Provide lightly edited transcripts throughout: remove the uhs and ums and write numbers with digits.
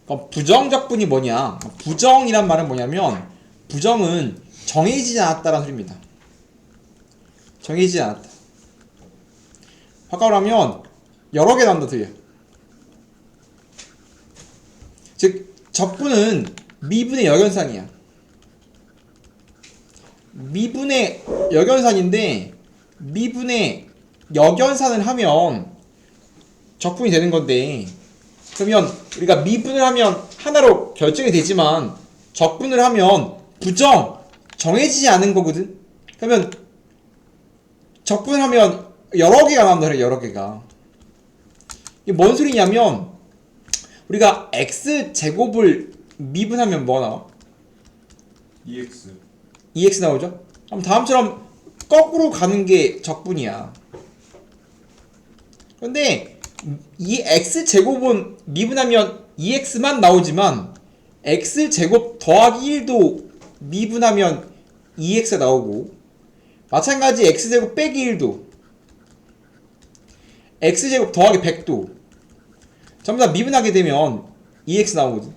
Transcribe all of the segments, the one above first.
그럼 부정적분이 뭐냐? 부정이란 말은 뭐냐면 부정은 정해지지 않았다라는 소리입니다. 정해지지 않았다. 화가로 하면 여러 개 나온다 소리야. 즉 적분은 미분의 역연산이야. 미분의 역연산인데 미분의 역연산을 하면 적분이 되는 건데, 그러면 우리가 미분을 하면 하나로 결정이 되지만 적분을 하면 부정, 정해지지 않은 거거든. 그러면 적분을 하면 여러 개가 나온다 그래. 여러 개가. 이게 뭔 소리냐면 우리가 x제곱을 미분하면 뭐가 나와? 2x 나오죠? 그럼 다음처럼 거꾸로 가는 게 적분이야. 그런데 이 x제곱은 미분하면 2x만 나오지만 x제곱 더하기 1도 미분하면 2x가 나오고, 마찬가지 x제곱 빼기 1도, x제곱 더하기 100도 전부 다 미분하게 되면 2x 나오거든.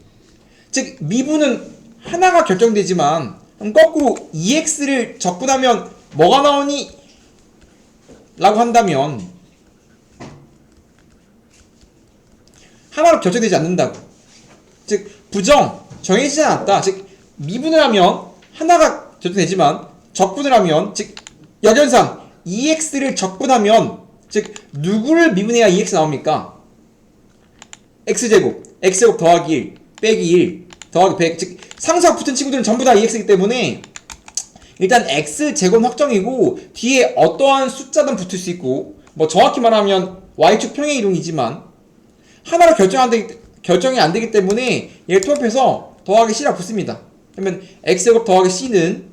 즉 미분은 하나가 결정되지만 거꾸로 2x를 적분하면 뭐가 나오니? 라고 한다면 하나로 결정되지 않는다고. 즉 부정, 정해지지 않았다. 즉 미분을 하면 하나가 결정되지만 적분을 하면, 즉 역연산 2x를 적분하면, 즉 누구를 미분해야 2x 나옵니까? x제곱 더하기 1 빼기 1 더하기 100, 즉 상수가 붙은 친구들은 전부 다 2x이기 때문에 일단 x제곱 확정이고 뒤에 어떠한 숫자든 붙을 수 있고, 뭐 정확히 말하면 y축 평행이동이지만 하나로 결정이 안 되기 때문에 얘를 통합해서 더하기 c라 붙습니다. 그러면 x제곱 더하기 c는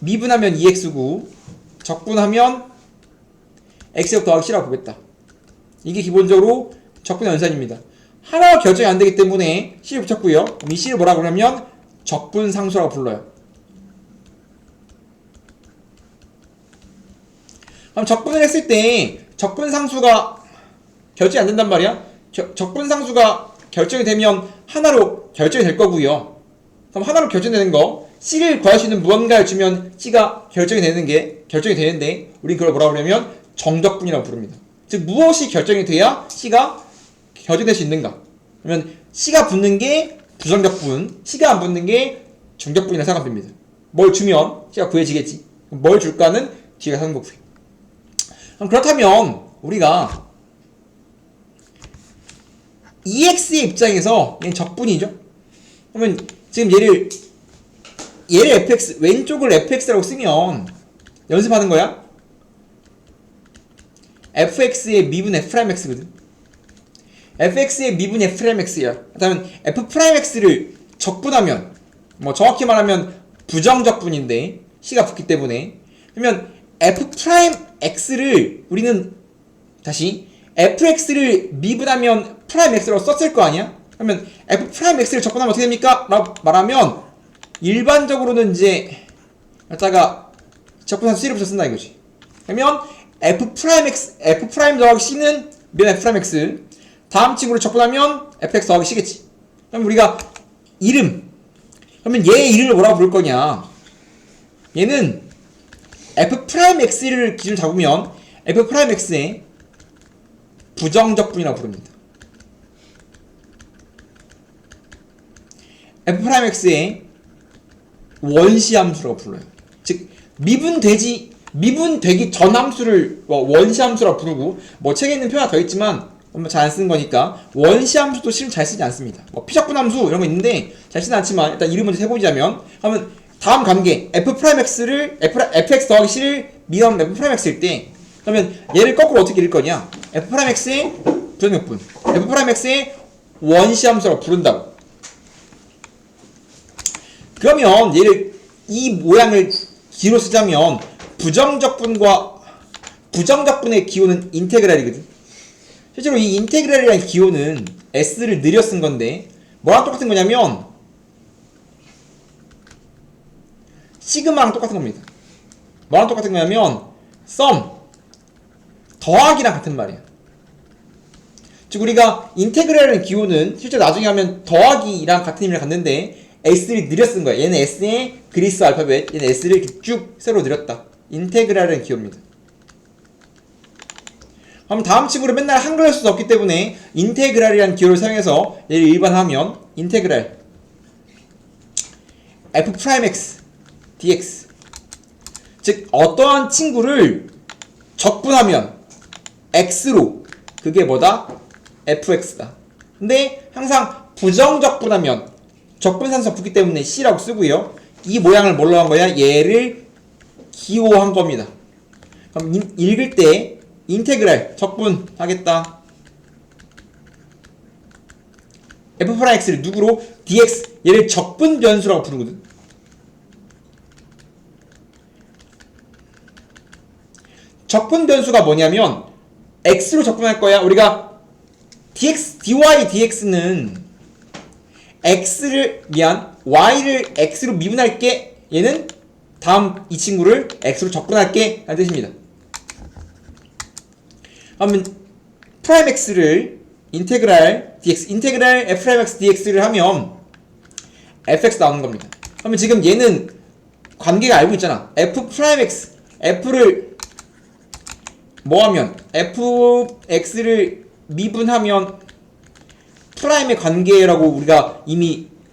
미분하면 2x고 적분하면 x제곱 더하기 c라고 보겠다. 이게 기본적으로 적분의 연산입니다. 하나가 결정이 안 되기 때문에 c를 붙였고요. 그럼 이 c를 뭐라고 하냐면 적분상수라고 불러요. 그럼 적분을 했을 때 적분상수가 결정이 안 된단 말이야. 적분상수가 결정이 되면 하나로 결정이 될 거고요. 그럼 하나로 결정되는 거 c를 구할 수 있는 무언가를 주면 c가 결정이 되는데 우린 그걸 뭐라고 하냐면 정적분이라고 부릅니다. 즉 무엇이 결정이 돼야 c가 결정될 수 있는가? 그러면 c가 붙는 게 부정적분, c가 안 붙는 게 정적분이라 생각하면 됩니다. 뭘 주면 c가 구해지겠지. 뭘 줄까는 뒤에 가서 하는 거고요. 그럼 그렇다면 우리가 2x의 입장에서 얘는 적분이죠. 그러면 지금 얘를 fx, 왼쪽을 fx라고 쓰면 연습하는 거야. fx의 미분 f'x거든. fx의 미분 f'x야. 그다음에 f'x를 적분하면, 뭐 정확히 말하면 부정적분인데 c가 붙기 때문에, 그러면 f'x를 우리는 다시 fx를 미분하면 프라임x라고 썼을 거 아니야? 그러면 f'x를 적분하면 어떻게 됩니까? 라고 말하면 일반적으로는 이제 갖다가 적분한수 c를 붙여 쓴다 이거지. 그러면 f' 더하기 c는 미분 f'x, 다음 친구를 적분하면 fx 더하기 c겠지. 그럼 우리가 이름, 그러면 얘의 이름을 뭐라고 부를 거냐? 얘는 f'x를 기준으로 잡으면 f'x의 부정적분이라고 부릅니다. f'x의 원시함수라고 불러요. 즉 미분되기 전 함수를 원시함수라고 부르고, 뭐 책에 있는 표현이 더 있지만 잘 안 쓰는 거니까 원시함수도 실은 잘 쓰지 않습니다. 뭐 피적분함수 이런 거 있는데 잘 쓰진 않지만 일단 이름 먼저 해보자면, 하면 다음 관계 fx 더하기 c를 미분 f'x일 때, 그러면 얘를 거꾸로 어떻게 읽을 거냐? f'x의 부정적분, f'x의 원시함수라고 부른다고. 그러면 얘를 이 모양을 기로 쓰자면 부정적분의 기호는 인테그랄이거든. 실제로 이 인테그랄이라는 기호는 s를 느려 쓴 건데 뭐랑 똑같은 거냐면 시그마랑 똑같은 겁니다. 뭐랑 똑같은 거냐면 썸, 더하기랑 같은 말이야. 즉 우리가 인테그랄이라는 기호는 실제 나중에 하면 더하기랑 같은 의미를 갖는데 S를 느려 쓴 거야. 얘는 S의 그리스 알파벳, 얘는 S를 이렇게 쭉 세로 느렸다. 인테그랄이라는 기호입니다. 그럼 다음 친구를 맨날 한글로 쓸 수 없기 때문에 인테그랄이라는 기호를 사용해서 얘를 일반화하면 인테그랄 f'(x) dx, 즉 어떠한 친구를 적분하면 x로 그게 뭐다? fx다. 근데 항상 부정적분하면 적분산수가 붙기 때문에 c라고 쓰고요. 이 모양을 뭘로 한 거야? 얘를 기호한 겁니다. 그럼 읽을 때 인테그랄 적분하겠다. f'x를 누구로? dx, 얘를 적분 변수라고 부르거든. 적분 변수가 뭐냐면 x로 적분할 거야. 우리가 dx, dy, dx는 y를 x로 미분할게. 얘는 다음 이 친구를 x로 적분할게 라는 뜻입니다. 그러면 프라임 x를 인테그랄 dx, 인테그랄 f'x dx를 하면 fx 나오는 겁니다. 그러면 지금 얘는 관계가 알고 있잖아. f'x, f를 뭐하면 fx를 미분하면 프라임의 관계라고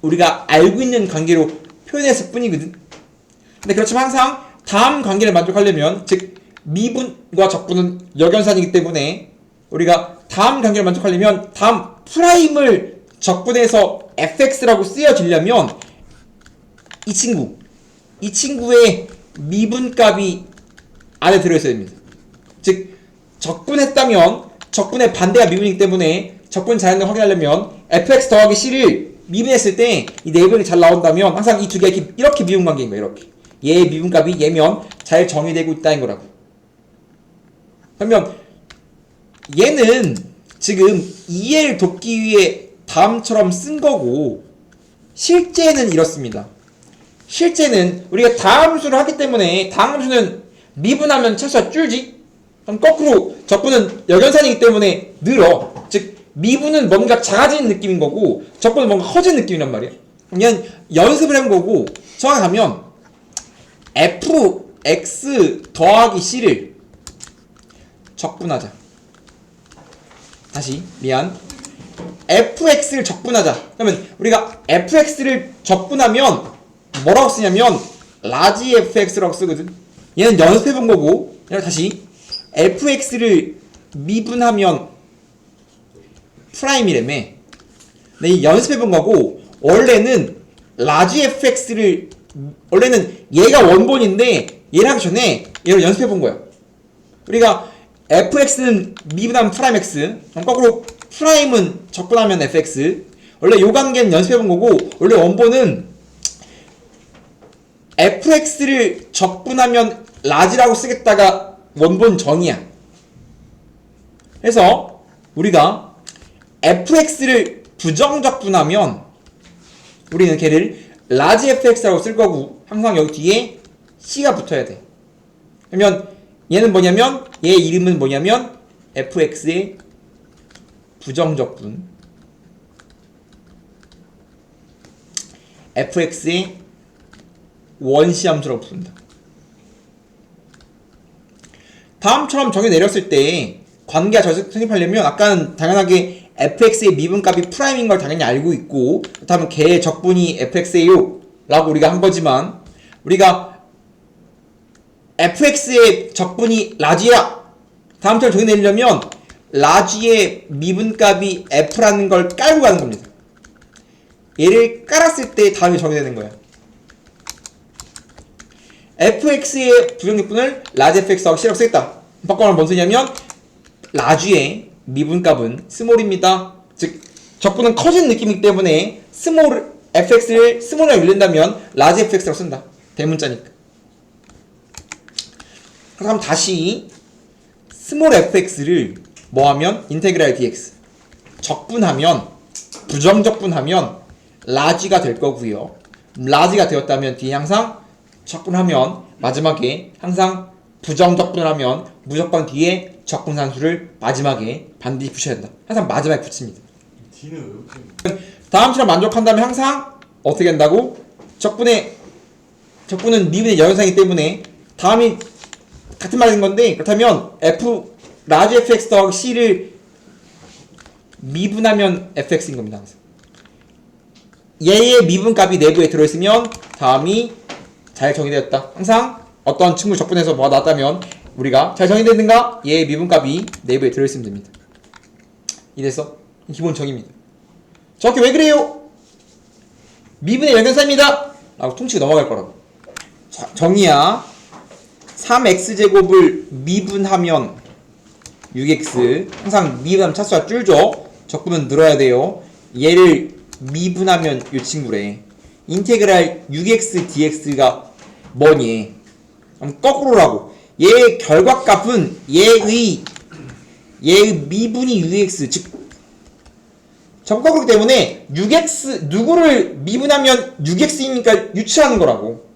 우리가 알고 있는 관계로 표현했을 뿐이거든. 근데 그렇지만 항상 다음 관계를 만족하려면, 즉 미분과 적분은 역연산이기 때문에 우리가 다음 관계를 만족하려면 다음 프라임을 적분해서 fx라고 쓰여지려면 이 친구의 미분값이 안에 들어있어야 됩니다. 즉 적분했다면 적분의 반대가 미분이기 때문에 적분 자연을 확인하려면 fx 더하기 c를 미분했을 때 이 내분이 잘 나온다면 항상 이 두 개가 이렇게 미분 관계인 거예요. 이렇게 얘의 미분값이 얘면 잘 정의되고 있다는 거라고. 그러면 얘는 지금 이해를 돕기 위해 다음처럼 쓴 거고, 실제는 이렇습니다. 실제는 우리가 다함수를 하기 때문에 다함수는 미분하면 차수가 줄지. 그럼 거꾸로 적분은 역연산이기 때문에 늘어. 즉 미분은 뭔가 작아지는 느낌인 거고 적분은 뭔가 커지는 느낌이란 말이야. 그냥 연습을 해본 거고, 정확히 가면 fx 더하기 c를 적분하자. 다시 fx를 적분하자. 그러면 우리가 fx를 적분하면 뭐라고 쓰냐면 라지 fx라고 쓰거든. 얘는 연습해본 거고, 다시 fx를 미분하면 프라임이라며. 근데 이 연습해본 거고, 원래는 라지 fx를, 원래는 얘가 원본인데 얘를 하기 전에 얘를 연습해본 거야. 우리가 fx는 미분하면 프라임 x, 거꾸로 프라임은 적분하면 fx. 원래 요 관계는 연습해본 거고, 원래 원본은 fx를 적분하면 라지라고 쓰겠다가 원본 정의야. 그래서 우리가 fx를 부정적분하면 우리는 걔를 라지 fx라고 쓸 거고, 항상 여기 뒤에 c가 붙어야 돼. 그러면 얘는 뭐냐면, 얘 이름은 뭐냐면 fx의 부정적분, fx의 원시함수라고 부른다. 다음처럼 정의 내렸을 때 관계가 성립하려면 아까는 당연하게 fx의 미분값이 프라임인 걸 당연히 알고 있고, 그렇다면 걔의 적분이 fx예요 라고 우리가 한 거지만, 우리가 fx의 적분이 라지야 다음처럼 정의 내리려면 라지의 미분값이 f라는 걸 깔고 가는 겁니다. 얘를 깔았을 때 다음에 정의되는 거야. fx의 부정적분을 라지 fx하고 c라고 쓰겠다. 바꿔보면 뭔 소리냐면 라지의 미분값은 스몰입니다. 즉 적분은 커지는 느낌이기 때문에 스몰 fx를 스몰이라고 읽는다면 라지 fx라고 쓴다. 대문자니까. 그럼 다시 스몰 fx를 뭐하면 인테그랄 dx 적분하면, 부정적분하면 라지가 될 거고요. 라지가 되었다면 뒤에 항상 적분하면 마지막에 항상 부정적분을 하면 무조건 뒤에 적분산수를 마지막에 반드시 붙여야 된다. 항상 마지막에 붙입니다. D는 왜 붙이는 거야? 다음처럼 만족한다면 항상 어떻게 한다고? 적분은 미분의 역연산이기 때문에 다음이 같은 말인 건데, 그렇다면 라지 fx 더하기 c를 미분하면 fx인 겁니다. 항상. 얘의 미분값이 내부에 들어있으면 다음이 잘 정의되었다. 항상 어떤 친구 적분해서 뭐가 나왔다면 우리가 잘 정의됐는가? 얘의 미분값이 내부에 들어있으면 됩니다. 이래서 기본 정의입니다. 저렇게 왜 그래요? 미분의 역연산입니다 라고 퉁치고 넘어갈 거라고. 자, 정의야. 3x제곱을 미분하면 6x. 항상 미분하면 차수가 줄죠. 적분은 늘어야 돼요. 얘를 미분하면 이 친구래. 인테그랄 6x dx가 뭐니? 거꾸로라고. 얘의 결과값은 얘의 미분이 6x, 즉 거꾸로기 때문에 6x 누구를 미분하면 6x이니까 유추하는 거라고.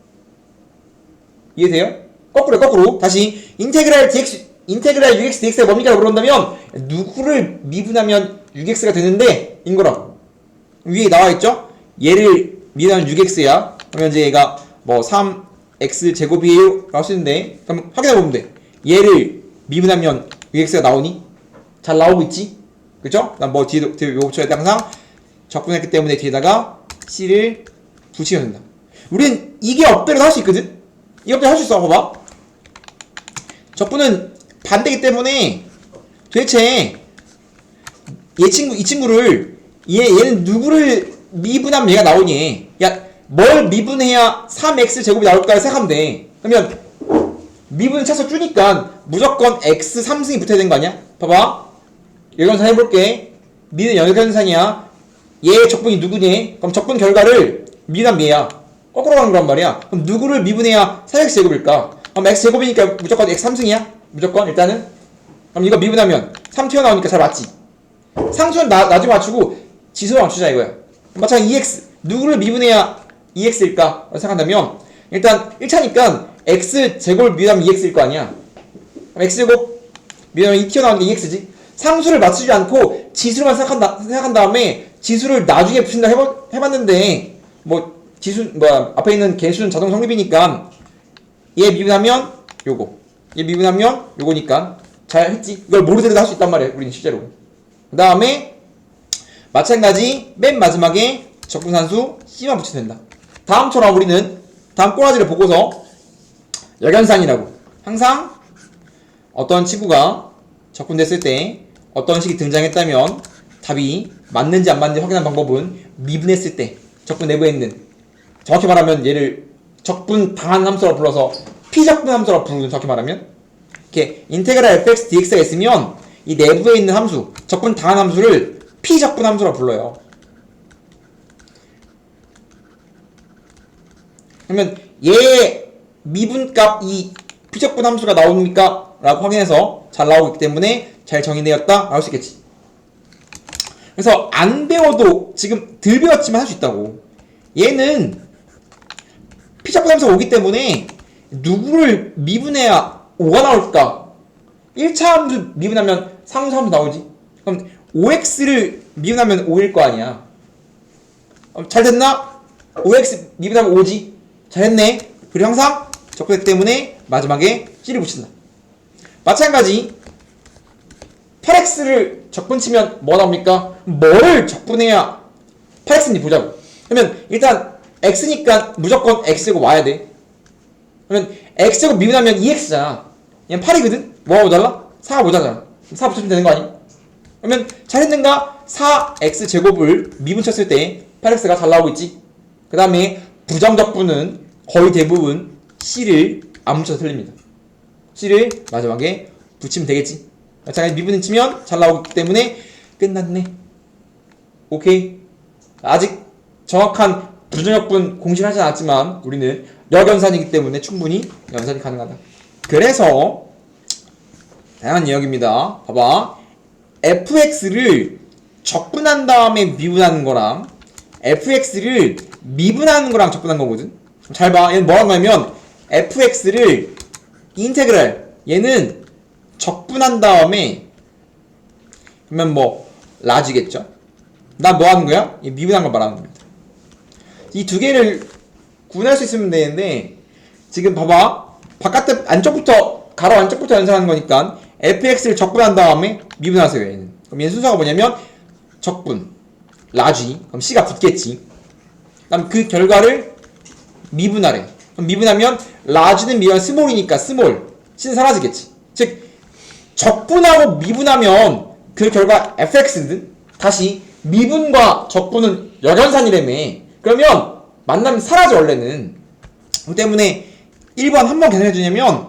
이해돼요? 거꾸로. 다시 인테그랄 6x dx가 뭡니까? 물어본다면 누구를 미분하면 6x가 되는데 인 거라고. 위에 나와있죠? 얘를 미분하면 6x야. 그러면 이제 얘가 뭐 3x 제곱이에요 라고 쓰는데, 그럼 확인해보면 돼. 얘를 미분하면 6x가 나오니? 잘 나오고 있지? 그쵸? 난 뭐 뒤에 요거 붙여야 돼. 항상 적분했기 때문에 뒤에다가 c를 붙이면 된다. 우린 이게 없대로 할 수 있거든? 이 없대로 할 수 있어. 봐봐. 적분은 반대이기 때문에 도대체 이 친구를 얘는 누구를 미분하면 얘가 나오니? 야, 뭘 미분해야 3x 제곱이 나올까 생각하면 돼. 그러면 미분 차수 주니까 무조건 x 3승이 붙어야 되는 거 아니야? 봐봐. 역연산 해볼게. 미는 역연산이야. 얘의 적분이 누구니? 그럼 적분 결과를 미분하면 얘야. 거꾸로 가는 거란 말이야. 그럼 누구를 미분해야 4x 제곱일까? 그럼 x 제곱이니까 무조건 x 3승이야? 무조건 일단은. 그럼 이거 미분하면 3 튀어나오니까 잘 맞지? 상수는 나중에 맞추고 지수로 맞추자 이거야. 마찬가지 2x 누구를 미분해야 2x일까? 생각한다면 일단 1차니까 x 제곱을 미분하면 2x일 거 아니야. 그럼 x 제곱 미분하면 2 튀어나오는 게 2x지. 상수를 맞추지 않고 지수로만 생각한 다음에 지수를 나중에 붙인다 해봤는데 뭐 지수 앞에 있는 개수는 자동 성립이니까 얘 미분하면 요거, 얘 미분하면 요거니까 잘 했지. 이걸 모르더라도 할 수 있단 말이야 우리는 실제로. 그 다음에 마찬가지 맨 마지막에 적분산수 C만 붙이면 된다. 다음처럼 우리는 다음 꼬라지를 보고서 역연산이라고, 항상 어떤 친구가 적분됐을 때 어떤 식이 등장했다면 답이 맞는지 안 맞는지 확인하는 방법은 미분했을 때 적분 내부에 있는, 정확히 말하면 얘를 적분 당한 함수라고 불러서 피적분 함수라고 부르는, 정확히 말하면 이렇게 인테그랄 fx dx가 있으면 이 내부에 있는 함수, 적분 당한 함수를 피적분 함수라고 불러요. 그러면 얘 미분값 이 피적분 함수가 나옵니까? 라고 확인해서 잘 나오고 있기 때문에 잘 정의되었다 나올 수 있겠지. 그래서 안 배워도 지금 덜 배웠지만 할 수 있다고. 얘는 피적분 함수가 오기 때문에 누구를 미분해야 5가 나올까? 1차 함수 미분하면 상수 함수 나오지. 그럼 5x를 미분하면 5일 거 아니야. 잘 됐나? 5x 미분하면 5지. 잘했네. 그리고 항상 적분했기 때문에 마지막에 c를 붙인다. 마찬가지 8x를 적분치면 뭐 나옵니까? 뭘 적분해야 8x인지 보자고. 그러면 일단 x니까 무조건 x제곱 와야 돼. 그러면 x제곱 미분하면 2x잖아. 얘는 8이거든? 뭐가 모자라? 4가 모자잖아. 4 붙여주면 되는 거 아니? 그러면 잘했는가? 4x제곱을 미분쳤을 때 8x가 잘 나오고 있지? 그 다음에 부정적분은 거의 대부분 c를 안 붙여서 틀립니다. c를 마지막에 붙이면 되겠지? 마찬가지 미분을 치면 잘 나오기 때문에 끝났네. 오케이. 아직 정확한 부정역분 공식을 하지 않았지만 우리는 역연산이기 때문에 충분히 연산이 가능하다. 그래서 다양한 내역입니다. 봐봐. fx를 적분한 다음에 미분하는 거랑 fx를 미분하는 거랑 적분한 거거든. 잘 봐. 얘는 뭐 하는 거냐면 fx를 인테그랄 얘는 적분한 다음에 그러면 뭐 라지겠죠. 나 뭐 하는 거야? 이 미분한 걸 말하는 겁니다. 이 두 개를 구분할 수 있으면 되는데 지금 봐봐. 바깥에 안쪽부터 가로 안쪽부터 연산하는 거니까 fx를 적분한 다음에 미분하세요. 얘는. 그럼 얘는 순서가 뭐냐면 적분 라지 그럼 c가 붙겠지. 그다음 그 결과를 미분하래. 그럼 미분하면 라지는 미분 스몰이니까 스몰 c는 사라지겠지. 즉 적분하고 미분하면 그 결과 fx는 다시 미분과 적분은 역연산이라며. 그러면 만나면 사라져 원래는. 그렇기 때문에 1번 한 번 계산해 주냐면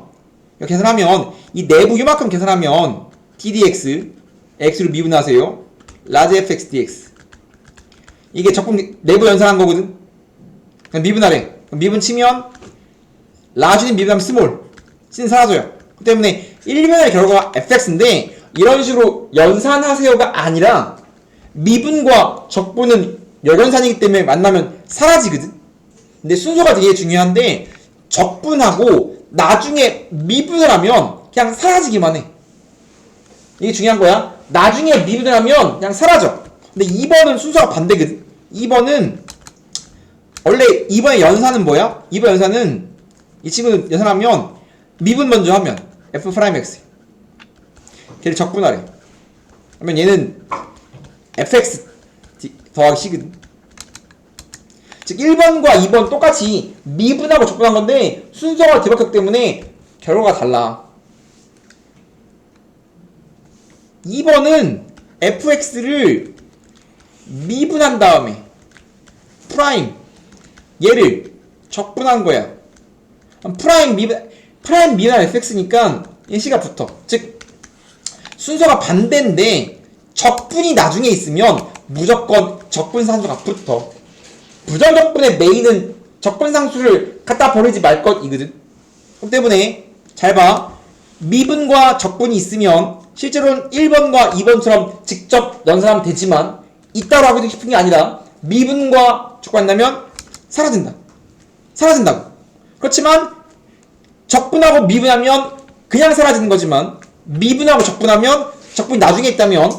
계산하면 이 내부 요만큼 계산하면 ddx x로 미분하세요. 라지 fx dx 이게 적분 내부 연산한 거거든. 그냥 미분하래. 미분 치면 라지는 미분하면 스몰 c는 사라져요. 그렇기 때문에 1변의 결과가 fx인데 이런 식으로 연산하세요가 아니라 미분과 적분은 역연산이기 때문에 만나면 사라지거든. 근데 순서가 되게 중요한데 적분하고 나중에 미분을 하면 그냥 사라지기만 해. 이게 중요한 거야. 나중에 미분을 하면 그냥 사라져. 근데 2번은 순서가 반대거든. 2번은 원래 2번의 연산은 뭐야? 2번 연산은 이 친구는 연산하면 미분 먼저 하면 f'x 걔를 적분하래. 그러면 얘는 fx 더하기 c거든. 즉 1번과 2번 똑같이 미분하고 적분한 건데 순서가 뒤바뀌었기 때문에 결과가 달라. 2번은 fx를 미분한 다음에 프라임 얘를 적분한 거야. 프라임 미분한 fx니까 이 c가 붙어. 즉 순서가 반대인데 적분이 나중에 있으면 무조건 적분상수가 붙어. 부정적분의 메인은 적분상수를 갖다 버리지 말 것이거든. 그렇기 때문에 잘 봐. 미분과 적분이 있으면 실제로는 1번과 2번처럼 직접 연산하면 되지만 이따로 하기도 싶은 게 아니라 미분과 적분이 나면 사라진다. 사라진다고. 그렇지만 적분하고 미분하면 그냥 사라지는 거지만 미분하고 적분하면 적분이 나중에 있다면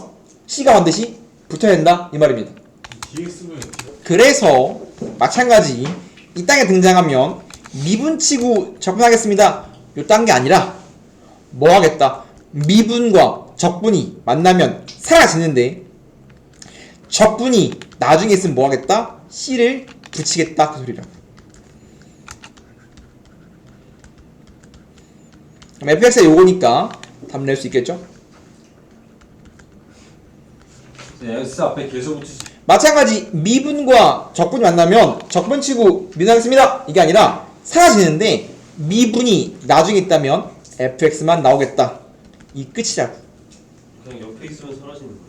C가 반드시 붙어야 된다 이 말입니다. dx면 그래서 마찬가지 이 땅에 등장하면 미분치고 적분하겠습니다 요 딴 게 아니라 뭐 하겠다. 미분과 적분이 만나면 사라지는데 적분이 나중에 있으면 뭐 하겠다. C를 붙이겠다 그 소리라. 그럼 fx가 요거니까 답 낼 수 있겠죠? x 앞에 계속 붙일 수 마찬가지 미분과 적분이 만나면 적분치고 미분하겠습니다 이게 아니라 사라지는데 미분이 나중에 있다면 fx만 나오겠다 이 끝이라고. 그냥 옆에 있으면 사라지는 거예요.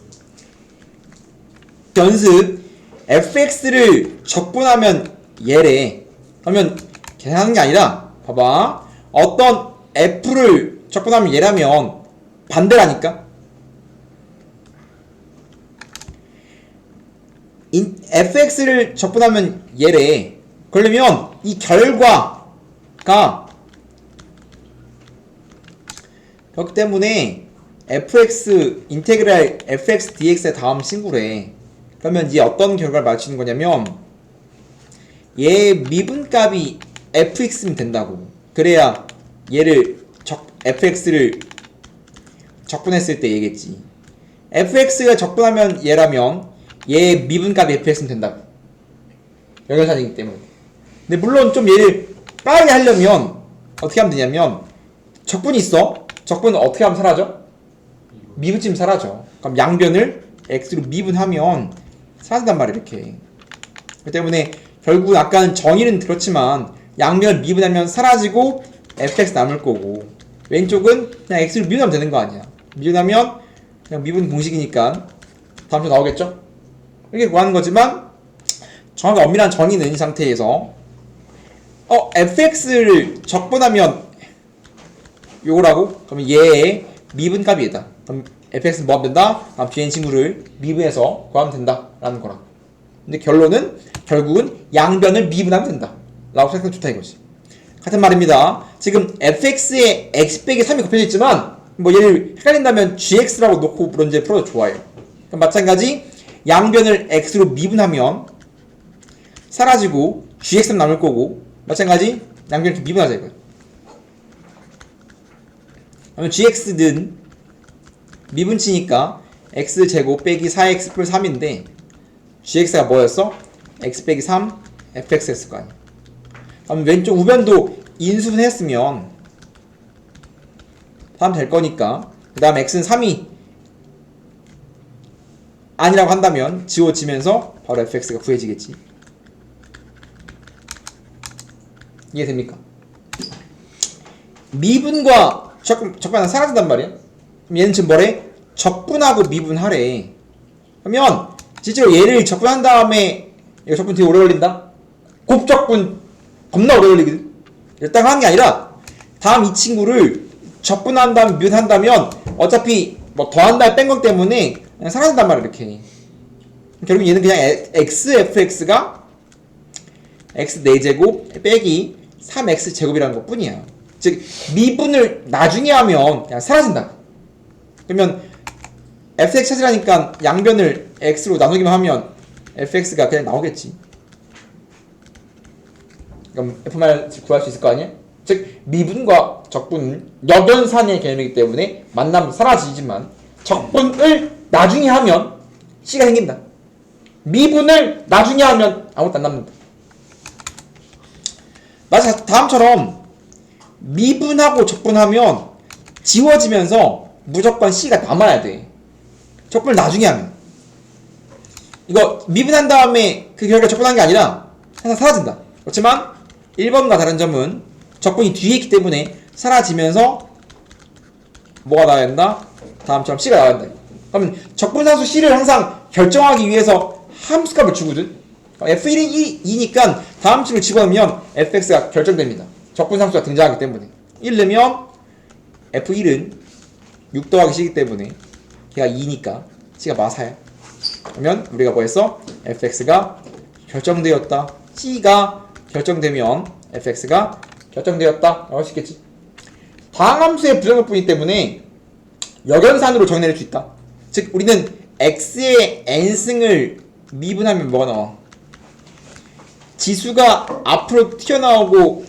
연습 fx를 적분하면 얘래. 그러면 계산하는 게 아니라 봐봐. 어떤 f를 적분하면 얘라면 반대라니까. fx를 적분하면 얘래. 그러면 이 결과가 그렇기 때문에 fx 인테그랄 fx dx의 다음 친구래. 그러면 이제 어떤 결과를 맞추는 거냐면 얘 미분값이 fx면 된다고. 그래야 얘를 fx를 적분했을 때 얘겠지. fx가 적분하면 얘라면 얘 미분값이 fx면 된다고. 역연산이기 때문에. 근데 물론 좀 얘를 빠르게 하려면 어떻게 하면 되냐면 적분이 있어. 적분은 어떻게 하면 사라져? 미분쯤 사라져. 그럼 양변을 x로 미분하면 사라진단 말이야 이렇게. 그렇기 때문에 결국은 아까는 정의는 그렇지만 양변을 미분하면 사라지고 fx 남을 거고 왼쪽은 그냥 x를 미분하면 되는 거 아니야. 미분하면 그냥 미분 공식이니까 다음 주 나오겠죠? 이렇게 구하는 거지만 정확히 엄밀한 정의는 이 상태에서 fx를 적분하면 요거라고? 그러면 얘의 미분값이 얘다. 그럼 fx는 뭐 하면 된다? 그럼 뒤에 있는 친구를 미분해서 구하면 된다 라는 거라. 근데 결론은 결국은 양변을 미분하면 된다 라고 생각하면 좋다 이거지. 같은 말입니다. 지금 fx에 x 빼기 3이 곱해져 있지만 뭐 얘를 헷갈린다면 gx라고 놓고 문제 풀어도 좋아요. 그럼 마찬가지 양변을 x로 미분하면 사라지고 gx는 남을 거고 마찬가지 양변을 이렇게 미분하자 이거예요. 그러면 gx는 미분치니까 x제곱 빼기 4x 플러스 3인데 gx가 뭐였어? x 빼기 3 fx였을 거 아니야. 그럼 왼쪽 우변도 인수분했으면 하면 될 거니까 그 다음 x는 3이 아니라고 한다면 지워지면서 바로 fx가 구해지겠지. 이해됩니까? 미분과 적분은 사라진단 말이야. 그럼 얘는 지금 뭐래? 적분하고 미분하래. 그러면 실제로 얘를 적분한 다음에 이거 적분 되게 오래 걸린다? 곱적분 겁나 오래 걸리거든? 일단 하는 게 아니라 다음 이 친구를 적분한 다음에 미분한다면 어차피 뭐 더한 다음에 뺀 것 때문에 그냥 사라진단 말이야 이렇게. 결국 얘는 그냥 xfx가 x 4제곱 빼기 3x제곱이라는 것 뿐이야. 즉 미분을 나중에 하면 그냥 사라진다. 그러면 fx 찾으라니까 양변을 x로 나누기만 하면 fx가 그냥 나오겠지. 그럼 f만 구할 수 있을 거 아니야? 즉 미분과 적분은 역연산의 개념이기 때문에 만나면 사라지지만 적분을 나중에 하면 c가 생긴다. 미분을 나중에 하면 아무것도 안 남는다. 마치 다음처럼 미분하고 적분하면 지워지면서 무조건 c가 남아야 돼. 적분을 나중에 하면. 이거 미분한 다음에 그 결과 적분한 게 아니라 항상 사라진다. 그렇지만 1번과 다른 점은 적분이 뒤에 있기 때문에 사라지면서 뭐가 나와야 된다? 다음처럼 c가 나와야 된다. 그러면 적분상수 c를 항상 결정하기 위해서 함수값을 주거든. f1이 2니까 다음 식을 집어넣으면 fx가 결정됩니다. 적분상수가 등장하기 때문에. 1 넣으면 f1은 6 더하기 c이기 때문에 걔가 2니까 c가 마사야. 그러면 우리가 뭐 했어? fx가 결정되었다. c가 결정되면 fx가 결정되었다 라고 할 수 있겠지. 방함수의 부정적분이기 때문에 역연산으로 정의낼 수 있다. 즉 우리는 x의 n승을 미분하면 뭐가 나와? 지수가 앞으로 튀어나오고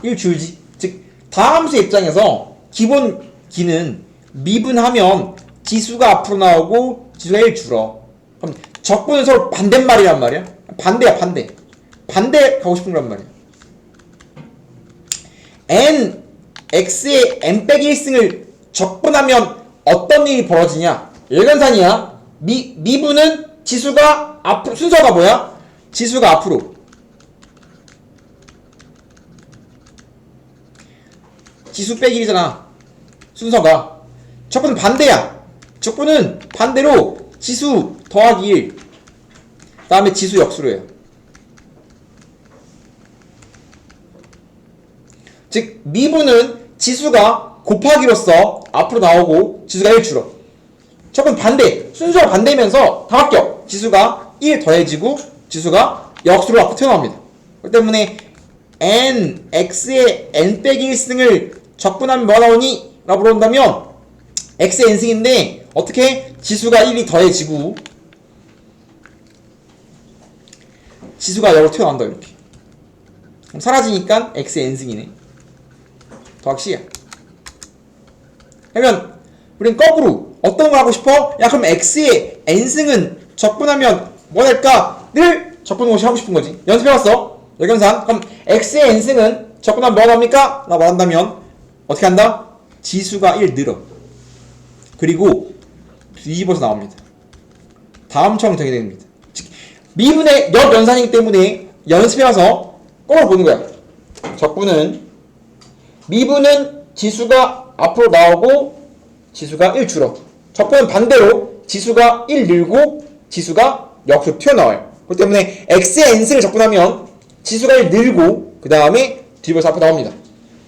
1 줄지. 즉 다함수의 입장에서 기본 기는 미분하면 지수가 앞으로 나오고 지수가 1 줄어. 그럼 적분은 서로 반대말이란 말이야. 반대야 반대. 반대 가고 싶은 거란 말이야. n x의 n 빼기 1승을 적분하면 어떤 일이 벌어지냐? 일간산이야. 미분은 지수가 앞으로, 순서가 뭐야? 지수가 앞으로, 지수 빼기 1이잖아 순서가. 적분은 반대야. 적분은 반대로 지수 더하기 1 그 다음에 지수 역수로 해요. 즉 미분은 지수가 곱하기로서 앞으로 나오고 지수가 1 줄어. 적분 반대, 순서가 반대면서 다 바뀌어. 지수가 1 더해지고 지수가 역수로 앞으로 튀어나옵니다. 그렇기 때문에 n, x의 n 빼기 1승을 적분하면 뭐가 나오니? 라고 물어본다면 x의 n승인데 어떻게? 지수가 1이 더해지고 지수가 역으로 튀어나온다 이렇게. 그럼 사라지니까 x의 n승이네. 더하기 c야. 그러면 우린 거꾸로 어떤 걸 하고 싶어? 야 그럼 x의 n승은 적분하면 뭐 될까?를 적분공식 하고 싶은 거지. 연습해봤어. 역연산. 그럼 x의 n승은 적분하면 뭐가 나옵니까? 나 말한다면 어떻게 한다? 지수가 1 늘어. 그리고 뒤집어서 나옵니다. 다음처럼 되게 됩니다. 즉 미분의 역연산이기 때문에 연습해와서 거꾸로 보는 거야. 적분은 미분은 지수가 앞으로 나오고 지수가 1 줄어. 적분은 반대로 지수가 1 늘고 지수가 역으로 튀어나와요. 그렇기 때문에 x의 n승을 적분하면 지수가 1 늘고 그 다음에 뒤집어서 앞으로 나옵니다.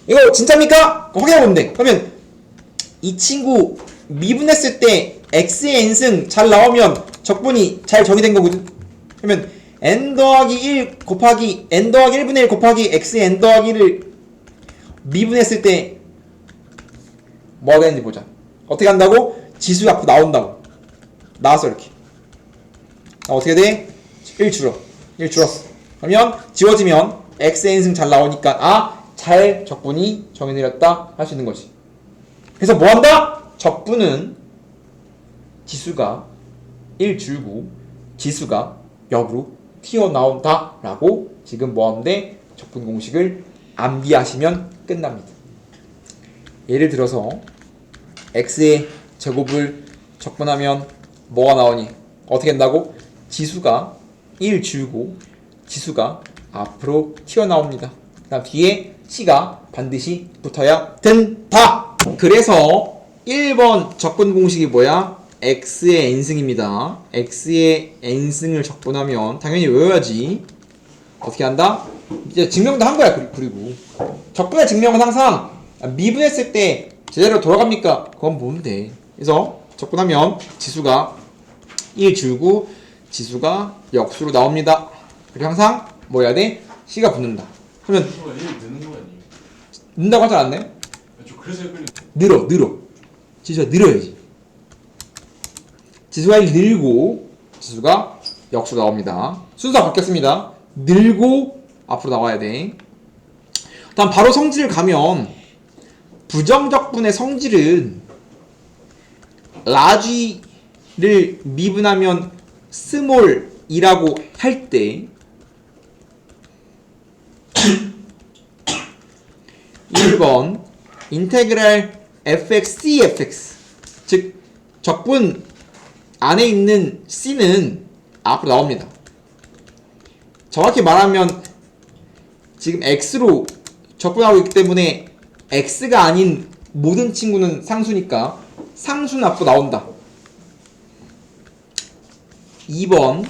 이거 진짜입니까? 확인해보면 돼. 그러면 이 친구 미분했을 때 x의 n승 잘 나오면 적분이 잘 정의된 거거든. 그러면 n 더하기 1 곱하기 n 더하기 1분의 1 곱하기 x의 n 더하기 1을 미분했을 때 뭐가 되는지 보자. 어떻게 한다고? 지수가 앞으로 나온다고. 나왔어 이렇게. 어떻게 돼? 1 줄어. 1 줄었어. 그러면 지워지면 x의 n승 잘 나오니까 잘 적분이 정해내렸다 할 수 있는 거지. 그래서 뭐 한다? 적분은 지수가 1 줄고 지수가 역으로 튀어나온다 라고 지금 뭐 하는데 적분 공식을 암기하시면 끝납니다. 예를 들어서 x의 제곱을 적분하면 뭐가 나오니? 어떻게 된다고? 지수가 1 줄고 지수가 앞으로 튀어나옵니다. 그 다음 뒤에 c가 반드시 붙어야 된다. 그래서 1번 적분 공식이 뭐야? x의 n승입니다. x의 n승을 적분하면 당연히 외워야지. 어떻게 한다? 이제 증명도 한 거야. 그리고 적분의 증명은 항상 미분했을 때 제대로 돌아갑니까? 그건 뭔데? 그래서 적분하면 지수가 1 줄고 지수가 역수로 나옵니다. 그리고 항상 뭐 해야 돼? c가 붙는다. 그러면 지수가 1 느는 거 아니에요? 는다고 하지 않았나요? 저 그래서 헷갈려. 늘어. 지수가 늘어야지. 지수가 1 늘고 지수가 역수로 나옵니다. 순서가 바뀌었습니다. 늘고 앞으로 나와야 돼. 다음 바로 성질을 가면 부정적분의 성질은 라지를 미분하면 스몰이라고 할 때 1번 인테그랄 fx, cfx 즉 적분 안에 있는 c는 앞으로 나옵니다. 정확히 말하면 지금 x로 적분하고 있기 때문에 x가 아닌 모든 친구는 상수니까 상수는 앞으로 나온다. 2번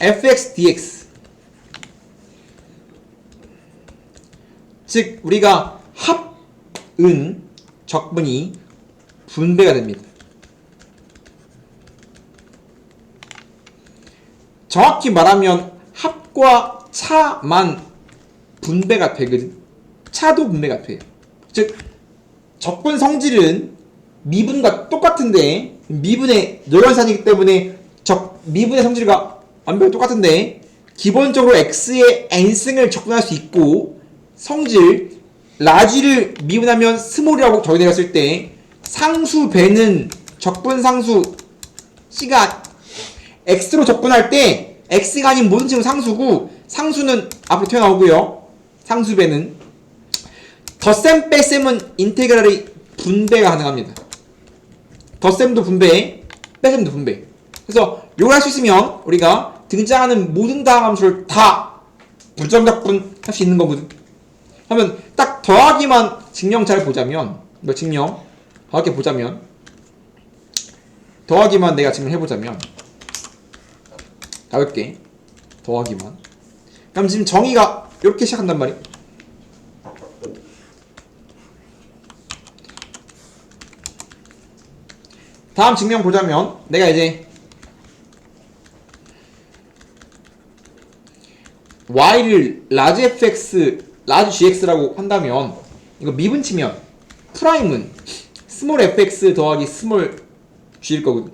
fx dx 즉 우리가 합은 적분이 분배가 됩니다. 정확히 말하면 합과 차만 분배가 되거든. 차도 분배가 돼요. 즉 적분 성질은 미분과 똑같은데 미분의 노련산이기 때문에 미분의 성질과 완벽히 똑같은데 기본적으로 x의 n승을 적분할 수 있고 성질 라지를 미분하면 스몰이라고 정의되었을 때 상수 배는 적분 상수 c가 x로 적분할 때 x가 아닌 모든 친구 상수고 상수는 앞으로 튀어나오고요. 상수 배는 덧셈 뺄셈은 인테그랄이 분배가 가능합니다. 덧셈도 분배, 뺄셈도 분배. 그래서 이걸 할 수 있으면 우리가 등장하는 모든 다함수를 다 부정적분 할 수 있는 거거든. 그러면 딱 더하기만 증명 잘 보자면 뭐 증명 더하기 보자면 더하기만 내가 증명해보자면 가볍게 더하기만 그럼 지금 정의가 이렇게 시작한단 말이야. 다음 증명 보자면 내가 이제 y를 라지 fx, 라지 gx라고 한다면 이거 미분치면 프라임은 스몰 fx 더하기 스몰 g일 거거든.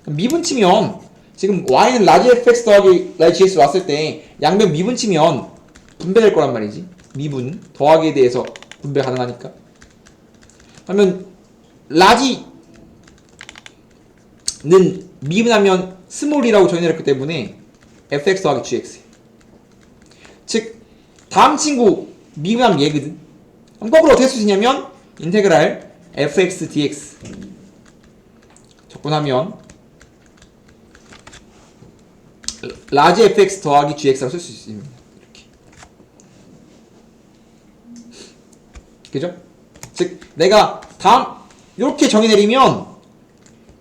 미분치면 지금 y는 라지 fx 더하기 라지 gx 왔을 때 양변 미분치면 분배될 거란 말이지. 미분 더하기에 대해서 분배 가능하니까. 그러면 라지는 미분하면 스몰이라고 정의했기 때문에 fx 더하기 gx. 즉 다음 친구 미분하면 얘거든. 그럼 거꾸로 어떻게 쓰시냐면 인테그랄 fx dx 적분하면 라지 fx 더하기 gx라고 쓸 수 있습니다. 이렇게. 그죠? 즉 내가 다음 이렇게 정의 내리면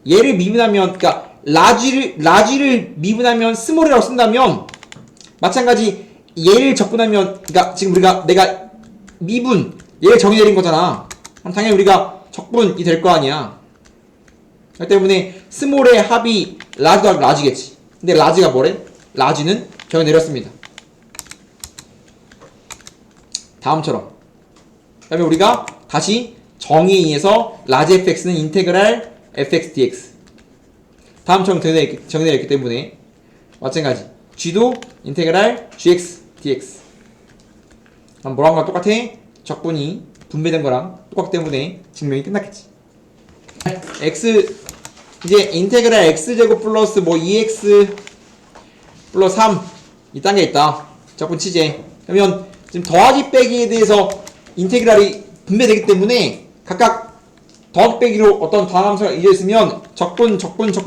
얘를 미분하면 그러니까 라지를 미분하면 스몰이라고 쓴다면 마찬가지 얘를 적분하면 그러니까 지금 내가 미분 얘를 정의 내린 거잖아. 그럼 당연히 우리가 적분이 될 거 아니야. 그렇기 때문에 스몰의 합이 라지 더하기 라지겠지. 근데 라지가 뭐래? 라지는 정의 내렸습니다. 다음처럼 그 다음에 우리가 다시 정의에 의해서 라지 fx는 인테그랄 fx dx 다음처럼 정의되어 있기 때문에 마찬가지 g도 인테그랄 gx dx 뭐랑 거랑 똑같아? 적분이 분배된 거랑 똑같기 때문에 증명이 끝났겠지. x 이제 인테그랄 x제곱 플러스 뭐 2x 플러스 3 이 단계 있다. 적분 치제. 그러면 지금 더하기 빼기에 대해서 인테그랄이 분배되기 때문에 각각 더하기 빼기로 어떤 다함수가 이어져 있으면 적분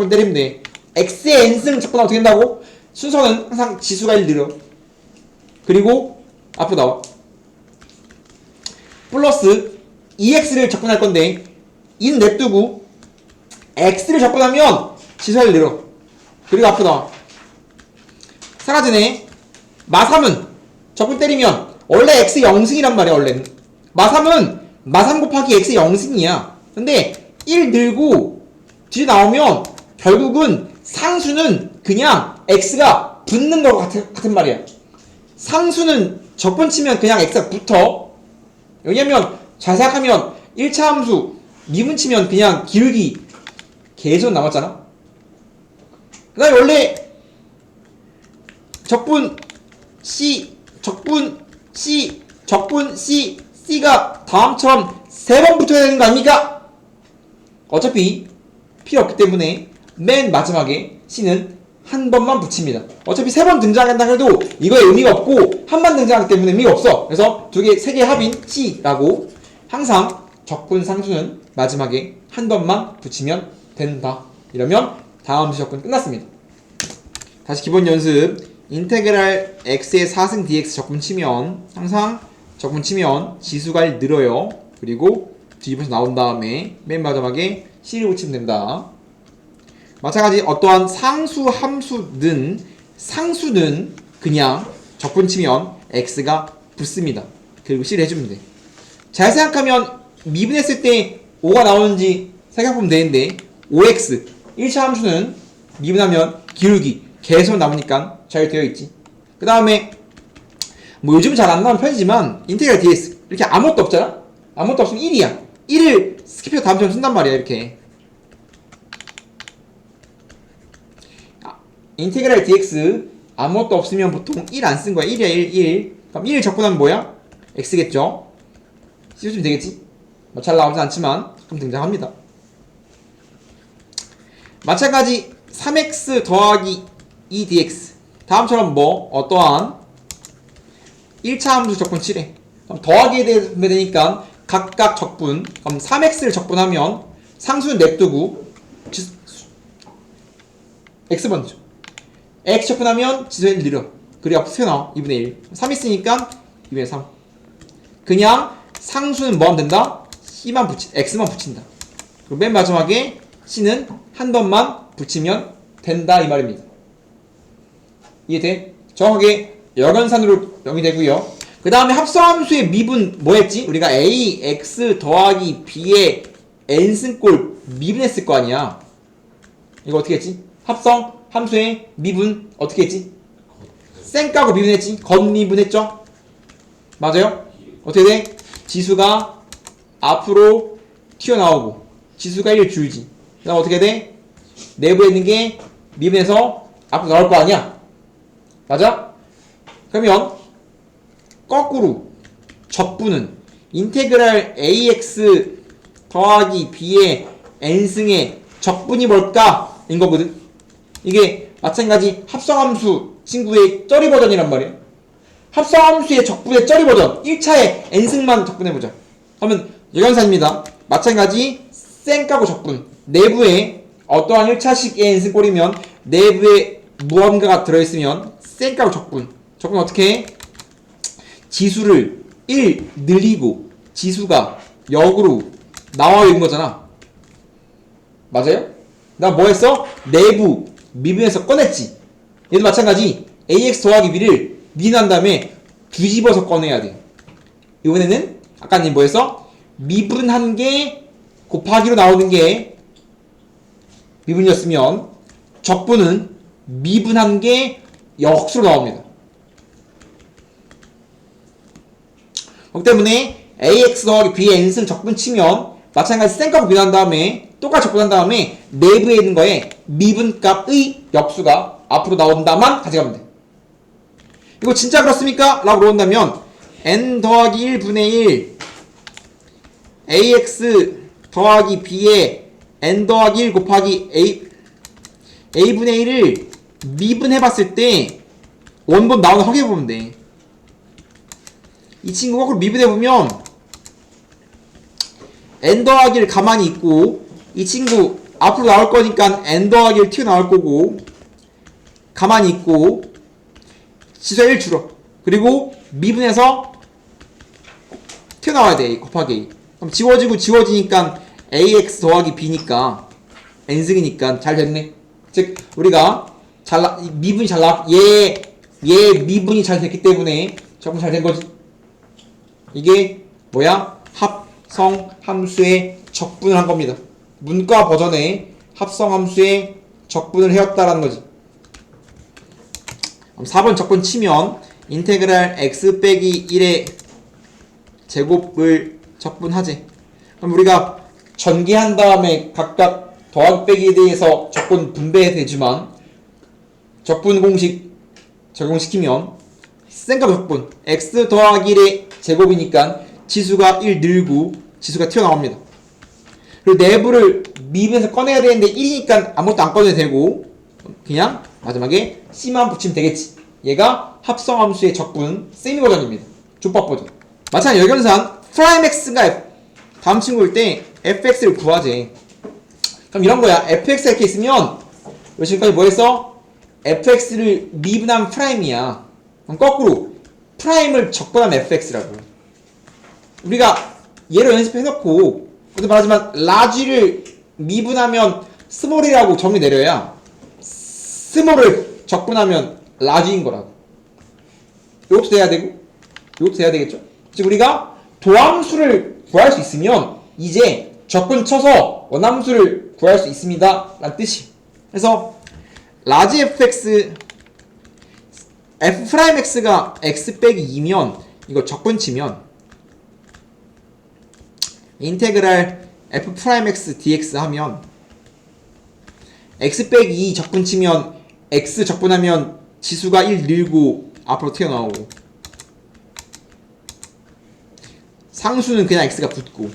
때리면 돼. x의 n승 적분하면 어떻게 된다고? 순서는 항상 지수가 1 늘어. 그리고 앞으로 나와. 플러스 2x를 적분할 건데 2는 냅두고 x를 적분하면 지수가 1 늘어. 그리고 앞으로 나와. 사라지네. 마3은 적분 때리면 원래 x 0승이란 말이야. 원래는 마3은 마3 곱하기 x 0승이야. 근데 1 늘고 뒤에 나오면 결국은 상수는 그냥 x가 붙는 거 같은 말이야. 상수는 적분 치면 그냥 x가 붙어. 왜냐면 잘 생각하면 1차 함수 미분 치면 그냥 기울기 계속 남았잖아. 그 다음에 원래 적분 C, C가 다음처럼 3번 붙어야 되는 거 아닙니까? 어차피 필요 없기 때문에 맨 마지막에 C는 한 번만 붙입니다. 어차피 3번 등장한다 해도 이거에 의미가 없고 한 번 등장하기 때문에 의미가 없어. 그래서 세 개 합인 C라고 항상 적분 상수는 마지막에 한 번만 붙이면 된다. 이러면 다음 적분 끝났습니다. 다시 기본 연습. 인테그랄 x의 4승 dx 적분 치면 항상 적분 치면 지수가 1 늘어요. 그리고 뒤집어서 나온 다음에 맨 마지막에 C를 붙이면 된다. 마찬가지 어떠한 상수 함수는 상수는 그냥 적분 치면 x가 붙습니다. 그리고 C를 해주면 돼. 잘 생각하면 미분했을 때 5가 나오는지 생각해보면 되는데 5x 1차 함수는 미분하면 기울기 계속 남으니까 잘 되어 있지. 그 다음에 뭐 요즘 잘 안 나오는 편이지만 인테그랄 dx 이렇게 아무것도 없잖아. 아무것도 없으면 1이야. 1을 스킵해서 다음처럼 쓴단 말이야. 이렇게 인테그랄 dx 아무것도 없으면 보통 1 안 쓴 거야. 1이야 1. 그럼 1 적분하면 뭐야? x겠죠. 씌워주면 되겠지. 뭐 잘 나오진 않지만 가끔 등장합니다. 마찬가지 3x 더하기 2dx 다음처럼 뭐 어떠한 1차 함수 적분 7에 그럼 더하기에 대해서 분배되니까 각각 적분 그럼 3x를 적분하면 상수는 냅두고 x번이죠. x 적분하면 지수는 1 늘어. 그리고 앞으로 튀어나와 2분의 1 3 있으니까 2분의 3 그냥 상수는 뭐 하면 된다? x만 붙인다. 그리고 맨 마지막에 c는 한 번만 붙이면 된다 이 말입니다. 이해돼? 정확하게 역연산으로 정의되고요. 그 다음에 합성함수의 미분 뭐했지? 우리가 ax 더하기 b의 n승꼴 미분했을 거 아니야. 이거 어떻게 했지? 합성함수의 미분 어떻게 했지? 쌩 까고 미분했지? 겉미분했죠? 맞아요? 어떻게 돼? 지수가 앞으로 튀어나오고 지수가 1 줄지. 그 다음 어떻게 돼? 내부에 있는 게 미분해서 앞으로 나올 거 아니야? 맞아? 그러면 거꾸로 적분은 인테그랄 ax 더하기 b의 n승의 적분이 뭘까? 인 거거든. 이게 마찬가지 합성함수 친구의 쩌리 버전이란 말이야. 합성함수의 적분의 쩌리 버전 1차에 n승만 적분해보자. 그러면 역연산입니다. 마찬가지 쌩 까고 적분 내부에 어떠한 1차식의 n승꼴이면 내부에 무언가가 들어있으면 쌩 까고 적분 어떻게 해? 지수를 1 늘리고 지수가 역으로 나와 있는 거잖아. 맞아요? 나 뭐 했어? 내부 미분해서 꺼냈지. 얘도 마찬가지 ax 더하기 b를 미분한 다음에 뒤집어서 꺼내야 돼. 이번에는 아까 님 뭐 했어? 미분한 게 곱하기로 나오는 게 미분이었으면 적분은 미분한 게 역수로 나옵니다. 그렇기 때문에 ax 더하기 b의 n승 적분 치면 마찬가지 쌩값 비난 다음에 똑같이 적분한 다음에 내부에 있는 거에 미분값의 역수가 앞으로 나온다만 가져가면 돼. 이거 진짜 그렇습니까? 라고 물어본다면 n 더하기 1분의 1 ax 더하기 b의 n 더하기 1 곱하기 a분의 1을 미분해봤을 때 원본 나오는 확인해보면 돼. 이 친구 거꾸로 미분해보면 n 더하기 1 가만히 있고 이 친구 앞으로 나올 거니까 n 더하기 1 튀어나올 거고 가만히 있고 지수가 1 줄어. 그리고 미분해서 튀어나와야 돼. 곱하기 a. 그럼 지워지고 지워지니까 ax 더하기 b니까 n승이니까 잘 됐네. 즉 우리가 미분이 잘 나왔 얘 미분이 잘 됐기 때문에 적분 잘 된 거지. 이게 뭐야? 합성 함수의 적분을 한 겁니다. 문과 버전의 합성 함수의 적분을 해왔다라는 거지. 그럼 4번 적분 치면 인테그랄 x 빼기 1의 제곱을 적분하지. 그럼 우리가 전개한 다음에 각각 더하기 빼기에 대해서 적분 분배해야 되지만 적분 공식 적용시키면 쌩값 적분 x 더하기 1의 제곱이니까 지수가 1 늘고 지수가 튀어나옵니다. 그리고 내부를 미분해서 꺼내야 되는데 1이니까 아무것도 안 꺼내도 되고 그냥 마지막에 c만 붙이면 되겠지. 얘가 합성함수의 적분 세미 버전입니다. 족밥 버전. 마찬가지 여기서 프라임 x가 다음 친구일 때 fx를 구하지. 그럼 이런 거야. fx가 이렇게 있으면 지금까지 뭐 했어? fx를 미분하면 프라임이야. 그럼 거꾸로 프라임을 적분하면 fx라고. 우리가 얘로 연습해놓고 그래도 말하지만 라지를 미분하면 스몰이라고 정리 내려야 스몰을 적분하면 라지인 거라고. 이것도 돼야 되고 이것도 돼야 되겠죠. 즉 우리가 도함수를 구할 수 있으면 이제 적분 쳐서 원함수를 구할 수 있습니다 라는 뜻이. 그래서 라지 fx f'x가 x 빼기 2면 이거 적분 치면 인테그랄 f'x dx 하면 x 빼기 2 적분 치면 x 적분하면 지수가 1 늘고 앞으로 튀어나오고 상수는 그냥 x가 붙고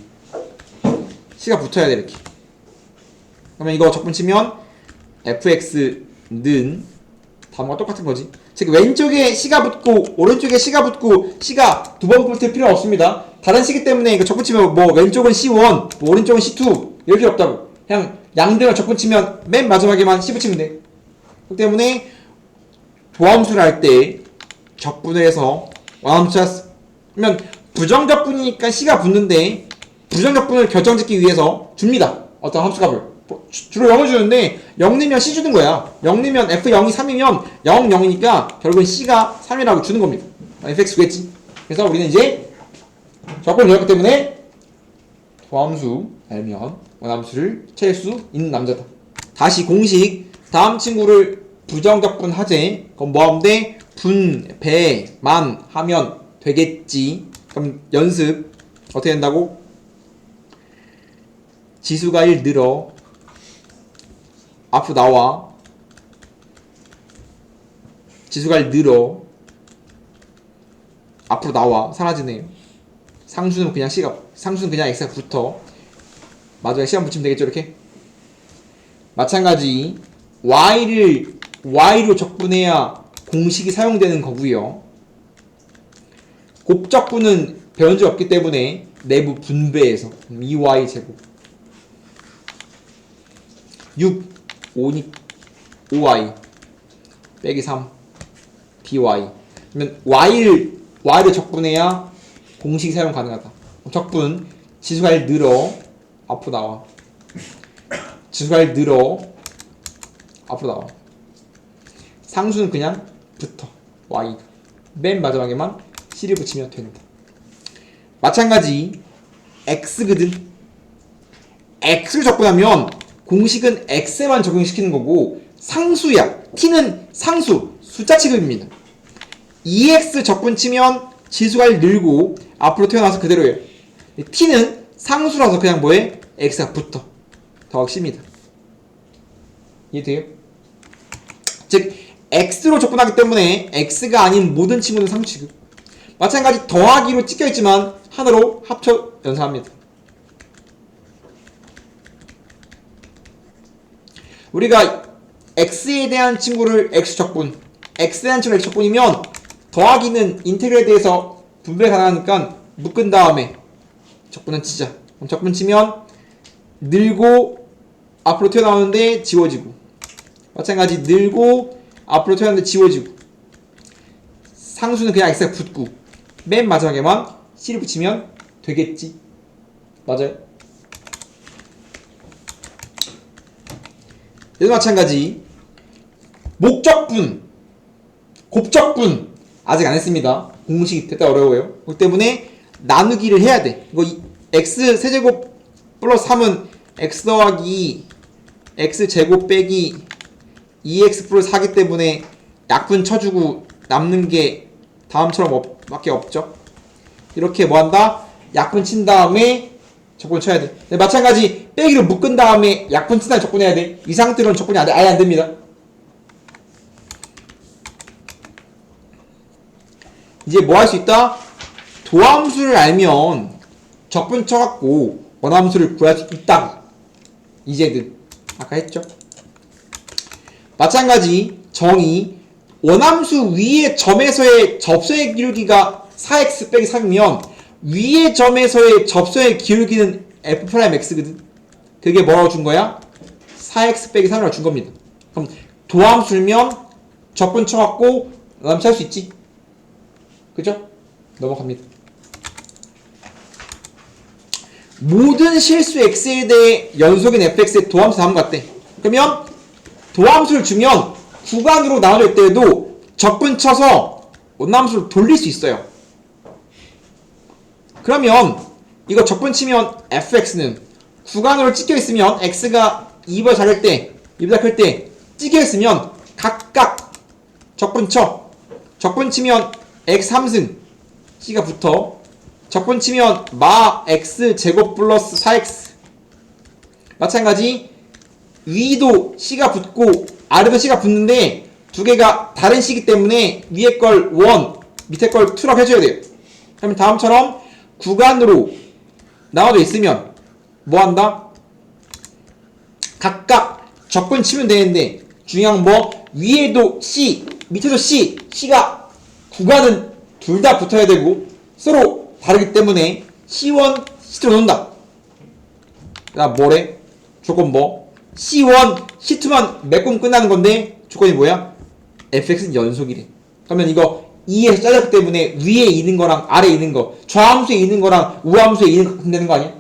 c가 붙어야 돼. 이렇게. 그러면 이거 적분 치면 fx는 다음과 똑같은 거지. 즉 왼쪽에 c가 붙고 오른쪽에 c가 붙고 c가 두 번 붙을 필요 없습니다. 다른 시기 때문에 이거 적분 치면 뭐 왼쪽은 c1 뭐 오른쪽은 c2 이럴 필요 없다고. 그냥 양등을 적분 치면 맨 마지막에만 c 붙이면 돼. 그렇기 때문에 도함수를 할 때 적분을 해서 원함수 하면 부정적분이니까 c가 붙는데 부정적분을 결정짓기 위해서 줍니다. 어떤 함수값을. 주로 0을 주는데 0 넣으면 c 주는 거야. 0 넣으면 f0이 3이면 0, 0이니까 결국은 c가 3이라고 주는 겁니다. fx 구했지. 그래서 우리는 이제 적분을 넣었기 때문에 도함수 알면 원함수를 찾을 수 있는 남자다. 다시 공식 다음 친구를 부정적분 하재. 그럼 뭐 하면 돼? 분, 배, 만 하면 되겠지. 그럼 연습 어떻게 된다고? 지수가 1 늘어 앞으로 나와. 지수가 1 늘어 앞으로 나와. 사라지네요. 상수는 그냥 x가 붙어. 마지막에 c만 붙이면 되겠죠. 이렇게. 마찬가지 y로 적분해야 공식이 사용되는 거고요. 곱적분은 배운 적 없기 때문에 내부 분배해서 2y 제곱 6 5y 빼기 3 dy. 그러면 y를 적분해야 공식이 사용 가능하다. 적분 지수가 1 늘어 앞으로 나와. 지수가 1 늘어 앞으로 나와. 상수는 그냥 붙어. y 맨 마지막에만 c를 붙이면 된다. 마찬가지 x거든. x를 적분하면 공식은 x에만 적용시키는 거고 상수야. t는 상수 숫자 취급입니다. 2x 적분 치면 지수가 1 늘고 앞으로 튀어나와서 그대로예요. t는 상수라서 그냥 뭐해? x가 붙어. 더하기 c입니다. 이해돼요? 즉 x로 접근하기 때문에 x가 아닌 모든 친구는 상수 취급. 마찬가지 더하기로 찍혀있지만 하나로 합쳐 연산합니다. 우리가 x에 대한 친구를 x적분, x에 대한 친구를 x적분이면 더하기는 인테그럴에 대해서 분배 가능하니까 묶은 다음에 적분은 치자. 그럼 적분 치면 늘고 앞으로 튀어나오는데 지워지고, 마찬가지 늘고 앞으로 튀어나오는데 지워지고, 상수는 그냥 x가 붙고 맨 마지막에만 c를 붙이면 되겠지. 맞아요? 얘도 마찬가지. 목적분, 곱적분 아직 안 했습니다. 공식이 됐다 어려워요. 그렇기 때문에 나누기를 해야 돼. 이거 x 세제곱 플러스 3은 x 더하기 x 제곱 빼기 2x 플러스 4기 때문에 약분 쳐주고 남는 게 다음처럼 밖에 없죠. 이렇게 뭐한다? 약분 친 다음에 적분 쳐야 돼. 마찬가지 빼기로 묶은 다음에 약분 친 다음에 적분해야 돼. 이 상태로는 적분이 아예 안 됩니다. 이제 뭐 할 수 있다? 도함수를 알면 적분 쳐갖고 원함수를 구할 수 있다. 이제는 아까 했죠. 마찬가지 정의 원함수 위의 점에서의 접선의 기울기가 4x 빼기 3이면 위의 점에서의 접선의 기울기는 f'x거든. 그게 뭐라고 준 거야? 4x 빼기 3이라고 준 겁니다. 그럼 도함수면 적분 쳐갖고 원함수 할 수 있지. 그죠? 넘어갑니다. 모든 실수 x에 대해 연속인 fx의 도함수 다음 같대. 그러면 도함수를 주면 구간으로 나눠질 때에도 적분 쳐서 원함수를 돌릴 수 있어요. 그러면 이거 적분 치면 fx는 구간으로 찍혀 있으면 x가 2보다 작을 때, 2보다 클 때 찍혀 있으면 각각 적분 쳐. 적분 치면 x 3승 c가 붙어. 적분 치면 마 x 제곱 플러스 4x. 마찬가지 위도 c가 붙고 아래도 c가 붙는데 두 개가 다른 c이기 때문에 위에 걸 1, 밑에 걸 2라고 해줘야 돼요. 그러면 다음처럼 구간으로 나눠져 있으면 뭐 한다? 각각 적분 치면 되는데 중요한 뭐 위에도 c, 밑에도 c, c가 구간은 둘 다 붙어야 되고 서로 다르기 때문에 C1, C2로 놓는다. 나 뭐래? 조건 뭐? C1, C2만 메꾸면 끝나는 건데 조건이 뭐야? fx는 연속이래. 그러면 이거 2에서 잘렸기 때문에 위에 있는 거랑 아래에 있는 거, 좌함수에 있는 거랑 우함수에 있는 거 같으면 되는 거 아니야?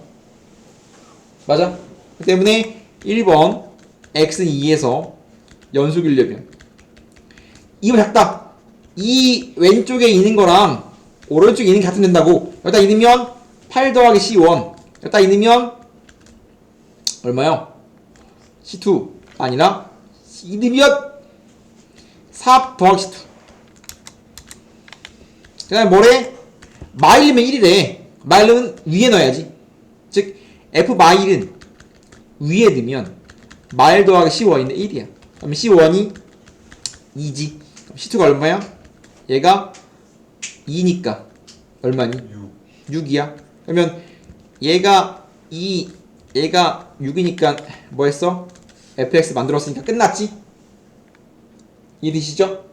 맞아? 그 때문에 1번 x는 2에서 연속이려면 2번 작다. 이 왼쪽에 있는 거랑 오른쪽에 있는 게 같으면 된다고. 여기다 있으면 8 더하기 C1, 여기다 있으면 얼마요? C2 아니라 있으면 4 더하기 C2. 그 다음에 뭐래? 마일이면 1이래. 마일은 위에 넣어야지. 즉 F 마일은 위에 넣으면 마일 더하기 C1인데 1이야. 그러면 C1이 2지. 그럼 C2가 얼마야? 얘가 2니까 얼마니? 6이야. 그러면 얘가 2, 얘가 6이니까 뭐 했어? fx 만들었으니까 끝났지? 이해되시죠?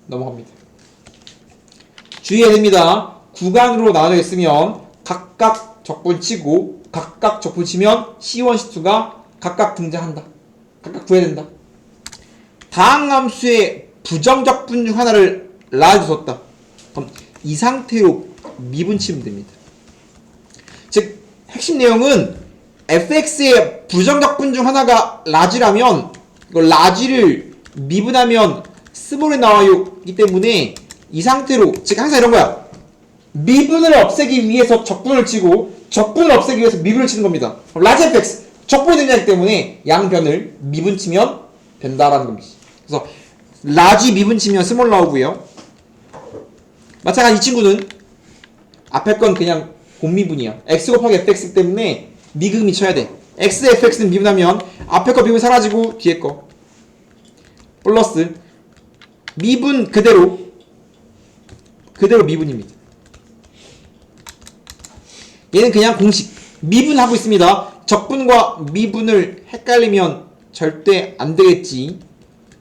넘어갑니다. 주의해야 됩니다. 구간으로 나눠져 있으면 각각 적분치고 각각 적분치면 C1, C2가 각각 등장한다. 각각 구해야 된다. 다항함수의 부정적분 중 하나를 놔줬다. 그럼 이 상태로 미분치면 됩니다. 즉 핵심 내용은 fx의 부정적분 중 하나가 라지라면 이걸 라지를 미분하면 스몰이 나와요. 이기 때문에 이 상태로 즉 항상 이런 거야. 미분을 없애기 위해서 적분을 치고 적분을 없애기 위해서 미분을 치는 겁니다. 라지 fx 적분이 등장하기 때문에 양변을 미분치면 된다라는 겁니다. 그래서 라지 미분치면 스몰 나오고요. 마찬가지 이 친구는 앞에 건 그냥 곱미분이야. x 곱하기 fx 때문에 미분이 쳐야 돼. x fx는 미분하면 앞에 거 미분 사라지고 뒤에 거 플러스 미분 그대로 미분입니다. 얘는 그냥 공식 미분하고 있습니다. 적분과 미분을 헷갈리면 절대 안 되겠지.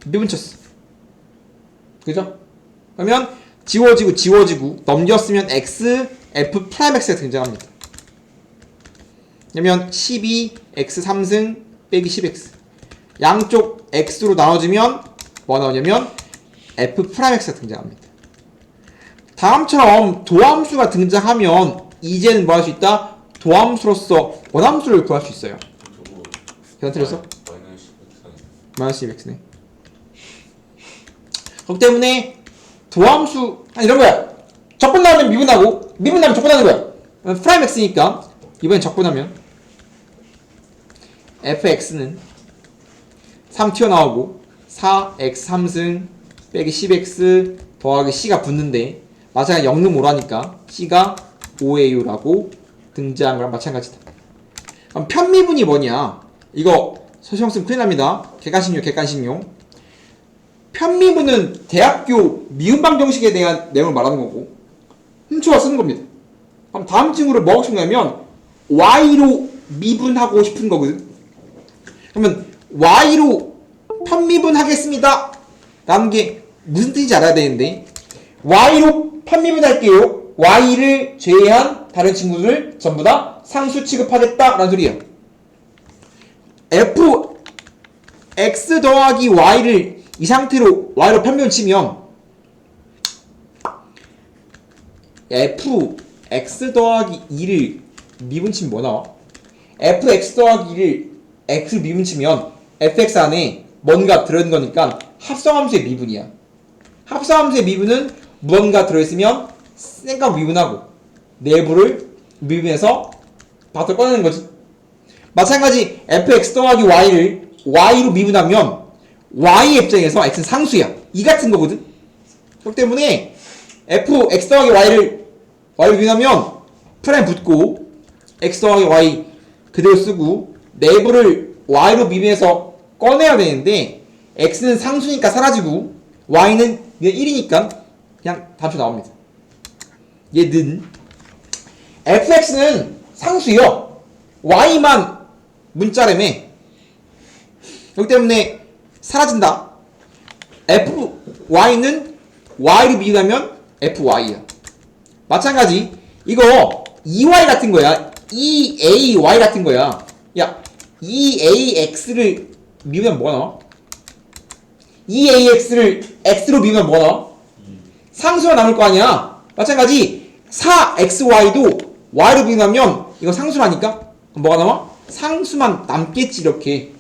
미분 쳤어. 그죠? 그러면 지워지고 넘겼으면 x f 프라임 x가 등장합니다. 그러면 12 x 3승 빼기 10x 양쪽 x로 나눠주면 뭐가 나오냐면 f 프라임 x가 등장합니다. 다음처럼 도함수가 등장하면 이제는 뭐 할 수 있다? 도함수로서 원함수를 구할 수 있어요. 저거 계산 틀렸어? 마이너스 -x네. 그렇기 때문에 도함수 이런 거야. 적분 나오면 미분하고 미분 나오면 적분하는 거야. 프라임 x니까 이번엔 적분하면 fx는 3 튀어나오고 4x 3승 빼기 10x 더하기 c가 붙는데 마찬가지 영능 5라니까 c가 5a라고 등장한 거랑 마찬가지다. 그럼 편미분이 뭐냐? 이거 서시형 쓰면 큰일 납니다. 객관식용. 편미분은 대학교 미분방 정식에 대한 내용을 말하는 거고 훔쳐와 쓰는 겁니다. 그럼 다음 친구를 뭐 하고 싶냐면 y로 미분하고 싶은 거거든. 그러면 y로 편미분 하겠습니다 라는 게 무슨 뜻인지 알아야 되는데 y로 편미분 할게요. y를 제외한 다른 친구들 전부 다 상수 취급하겠다 라는 소리예요. f x 더하기 y를 이 상태로 y로 편미분 치면 f x 더하기 2를 미분 치면 뭐 나와? f x 더하기 2를 x로 미분 치면 fx 안에 뭔가 들어있는 거니까 합성함수의 미분이야. 합성함수의 미분은 무언가 들어있으면 생각 미분하고 내부를 미분해서 밖으로 꺼내는 거지. 마찬가지 fx 더하기 y를 y로 미분하면 y의 입장에서 x는 상수야. 이 같은 거거든. 그렇기 때문에 fx 더하기 y를 y로 미분하면 프라임 붙고 x 더하기 y 그대로 쓰고 내부를 y로 미분해서 꺼내야 되는데 x는 상수니까 사라지고 y는 그냥 1이니까 그냥 단수 나옵니다. 얘는 fx는 상수요. y만 문자라며. 그렇기 때문에 사라진다. fy는 y로 미분하면 fy야. 마찬가지 이거 2y 같은 거야. 2ay 같은 거야. 야 2ax를 미분하면 뭐가 나와? 2ax를 x로 미분하면 뭐가 나와? 상수가 남을 거 아니야. 마찬가지 4xy도 y로 미분하면 이거 상수라니까? 그럼 뭐가 나와? 상수만 남겠지 이렇게.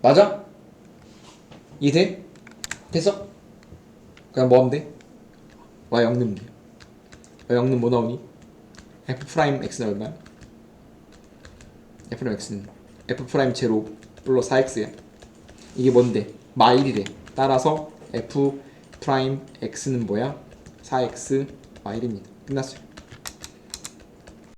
맞아? 이해돼? 됐어? 그냥 뭐 하면 돼? y 영는 돼. y 영는 뭐 나오니? f 프라임 x는 얼마야? f 프라임 x는 f 프라임 제로 플러스 4x야. 이게 뭔데? 마일이래. 따라서 f 프라임 x는 뭐야? 4x 마일입니다. 끝났어요.